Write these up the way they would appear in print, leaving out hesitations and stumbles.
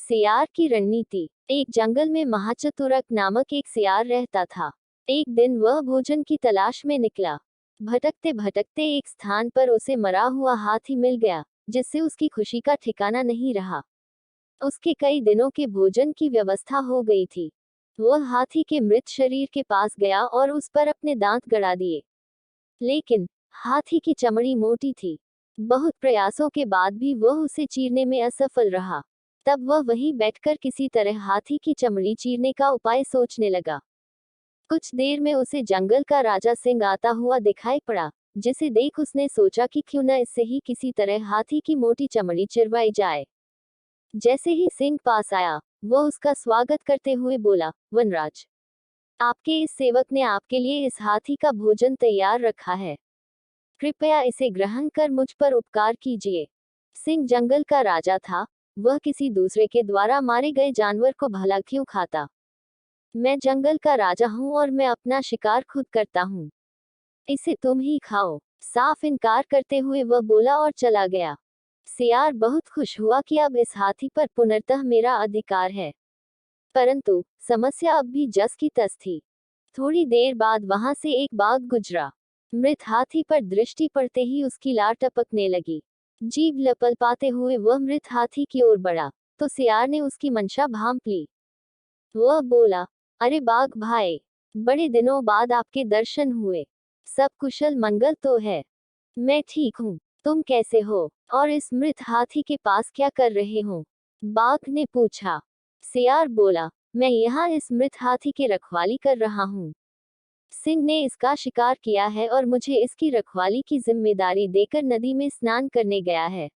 सियार की रणनीति। एक जंगल में महाचतुरक नामक एक सियार रहता था। एक दिन वह भोजन की तलाश में निकला। भटकते भटकते एक स्थान पर उसे मरा हुआ हाथी मिल गया, जिससे उसकी खुशी का ठिकाना नहीं रहा। उसके कई दिनों के भोजन की व्यवस्था हो गई थी। वह हाथी के मृत शरीर के पास गया और उस पर अपने दांत गड़ा दिए। लेकिन हाथी की चमड़ी मोटी थी। बहुत प्रयासों के बाद भी वह उसे चीरने में असफल रहा। तब वह वहीं बैठकर किसी तरह हाथी की चमड़ी चीरने का उपाय सोचने लगा। कुछ देर में उसे जंगल का राजा सिंह आता हुआ दिखाई पड़ा, जिसे देख उसने सोचा कि क्यों न इससे ही किसी तरह हाथी की मोटी चमड़ी चिरवाई जाए। जैसे ही सिंह पास आया, वह उसका स्वागत करते हुए बोला, वनराज, आपके इस सेवक ने आपके लिए इस हाथी का भोजन तैयार रखा है। कृपया इसे ग्रहण कर मुझ पर उपकार कीजिए। सिंह जंगल का राजा था। वह किसी दूसरे के द्वारा मारे गए जानवर को भला क्यों खाता। मैं जंगल का राजा हूँ और मैं अपना शिकार खुद करता हूँ। इसे तुम ही खाओ। साफ इनकार करते हुए वह बोला और चला गया। सियार बहुत खुश हुआ कि अब इस हाथी पर पुनर्तः मेरा अधिकार है। परंतु समस्या अब भी जस की तस थी। थोड़ी देर बाद वहां से एक बाघ गुजरा। मृत हाथी पर दृष्टि पड़ते ही उसकी लार टपकने लगी। जीभ लपलपाते हुए वह मृत हाथी की ओर बढ़ा, तो सियार ने उसकी मंशा भांप ली। वह बोला, अरे बाघ भाई, बड़े दिनों बाद आपके दर्शन हुए। सब कुशल मंगल तो है। मैं ठीक हूँ। तुम कैसे हो और इस मृत हाथी के पास क्या कर रहे हो? बाघ ने पूछा। सियार बोला, मैं यहाँ इस मृत हाथी की रखवाली कर रहा हूँ। सिंह ने इसका शिकार किया है और मुझे इसकी रखवाली की जिम्मेदारी देकर नदी में स्नान करने गया है।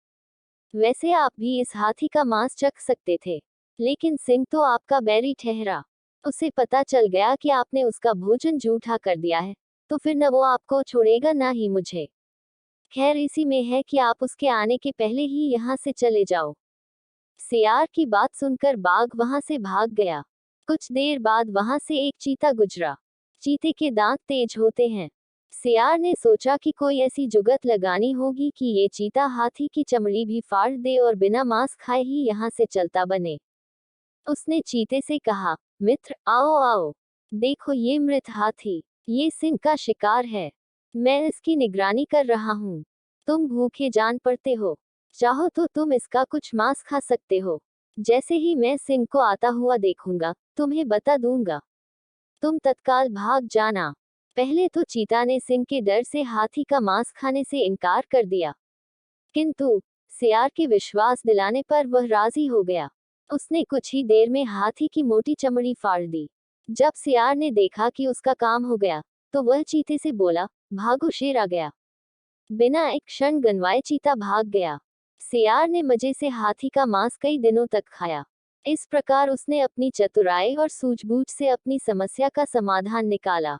वैसे आप भी इस हाथी का मांस चख सकते थे, लेकिन सिंह तो आपका बैरी ठहरा। उसे पता चल गया कि आपने उसका भोजन जूठा कर दिया है, तो फिर न वो आपको छोड़ेगा ना ही मुझे। खैर इसी में है कि आप उसके आने के पहले ही यहाँ से चले जाओ। सियार की बात सुनकर बाघ वहां से भाग गया। कुछ देर बाद वहां से एक चीता गुजरा। चीते के दांत तेज होते हैं। सियार ने सोचा कि कोई ऐसी जुगत लगानी होगी कि ये चीता हाथी की चमड़ी भी फाड़ दे और बिना मांस खाए ही यहाँ से चलता बने। उसने चीते से कहा, मित्र आओ आओ, देखो ये मृत हाथी, ये सिंह का शिकार है। मैं इसकी निगरानी कर रहा हूँ। तुम भूखे जान पड़ते हो, चाहो तो तुम इसका कुछ मांस खा सकते हो। जैसे ही मैं सिंह को आता हुआ देखूंगा, तुम्हें बता दूंगा। तुम तत्काल भाग जाना। पहले तो चीता ने सिंह के डर से हाथी का मांस खाने से इनकार कर दिया, किंतु सियार के विश्वास दिलाने पर वह राजी हो गया। उसने कुछ ही देर में हाथी की मोटी चमड़ी फाड़ दी। जब सियार ने देखा कि उसका काम हो गया, तो वह चीते से बोला, भागो शेर आ गया। बिना एक क्षण गंवाए चीता भाग गया। सियार ने मजे से हाथी का मांस कई दिनों तक खाया। इस प्रकार उसने अपनी चतुराई और सूझबूझ से अपनी समस्या का समाधान निकाला।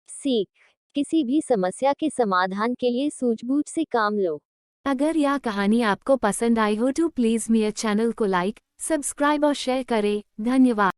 सीख, किसी भी समस्या के समाधान के लिए सूझबूझ से काम लो। अगर यह कहानी आपको पसंद आई हो तो प्लीज़ मेरे चैनल को लाइक, सब्सक्राइब और शेयर करें। धन्यवाद।